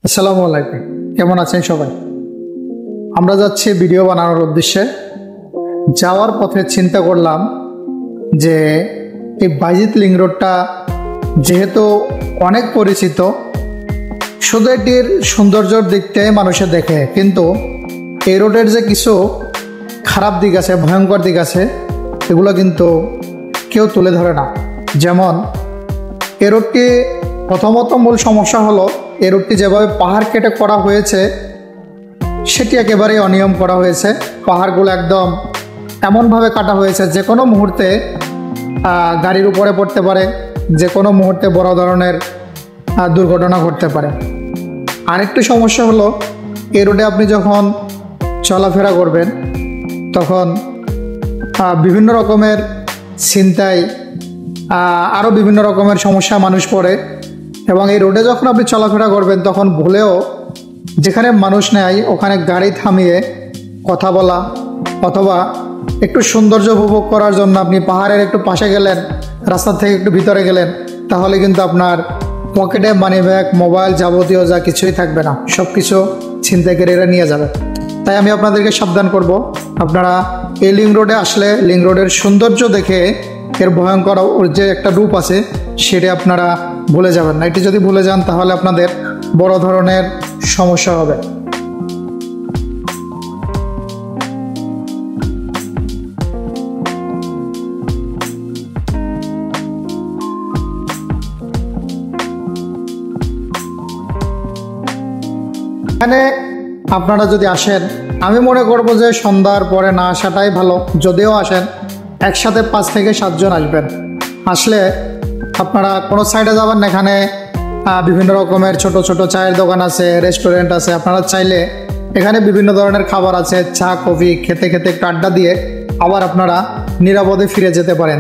আসসালামু আলাইকুম, কেমন আছেন সবাই? আমরা যাচ্ছি ভিডিও বানানোর উদ্দেশ্যে। যাওয়ার পথে চিন্তা করলাম যে এই বাইজিৎ লিং রোডটা যেহেতু অনেক পরিচিত, শুধু এটির সৌন্দর্যর দিকটাই মানুষে দেখে, কিন্তু এই রোডের যে কিছু খারাপ দিক আছে, ভয়ঙ্কর দিক আছে, এগুলো কিন্তু কেউ তুলে ধরে না। যেমন এই রোডটি প্রথমত মূল সমস্যা হলো এই রোডটি যেভাবে পাহাড় কেটে করা হয়েছে সেটি একেবারেই অনিয়ম করা হয়েছে। পাহাড়গুলো একদম এমনভাবে কাটা হয়েছে যে কোনো মুহূর্তে গাড়ির উপরে পড়তে পারে, যে কোনো মুহূর্তে বড় ধরনের দুর্ঘটনা ঘটতে পারে। আরেকটি সমস্যা হলো এই রোডে আপনি যখন চলাফেরা করবেন তখন বিভিন্ন রকমের ছিনতাই, আরও বিভিন্ন রকমের সমস্যা মানুষ পড়ে। এবং এই রোডে যখন আপনি চলাফেরা করবেন তখন ভুলেও যেখানে মানুষ নেয় ওখানে গাড়ি থামিয়ে কথা বলা, অথবা একটু সৌন্দর্য উপভোগ করার জন্য আপনি পাহাড়ের একটু পাশে গেলেন, রাস্তা থেকে একটু ভিতরে গেলেন, তাহলে কিন্তু আপনার পকেটে মানি ব্যাগ, মোবাইল, যাবতীয় যা কিছুই থাকবে না, সব কিছু ছিনতাইকারীরা নিয়ে যাবে। তাই আমি আপনাদেরকে সাবধান করব, আপনারা এই লিং রোডে আসলে লিং রোডের সৌন্দর্য দেখে এর ভয়ঙ্কর যে একটা রূপ আছে সেটা আপনারা ভুলে যাবেন না। এটি যদি ভুলে যান তাহলে আপনাদের বড় ধরনের সমস্যা হবে। এখানে আপনারা যদি আসেন, আমি মনে করব যে সন্ধ্যার পরে না আসাটাই ভালো। যদিও আসেন একসাথে 5 থেকে 7 জন আসবেন। আসলে আপনারা কোনো সাইডে যাবেন না, এখানে বিভিন্ন রকমের ছোট ছোট চায়ের দোকান আছে, রেস্টুরেন্ট আছে। আপনারা চাইলে এখানে বিভিন্ন ধরনের খাবার আছে, চা কফি খেতে খেতে একটু আড্ডা দিয়ে আবার আপনারা নিরাপদে ফিরে যেতে পারেন।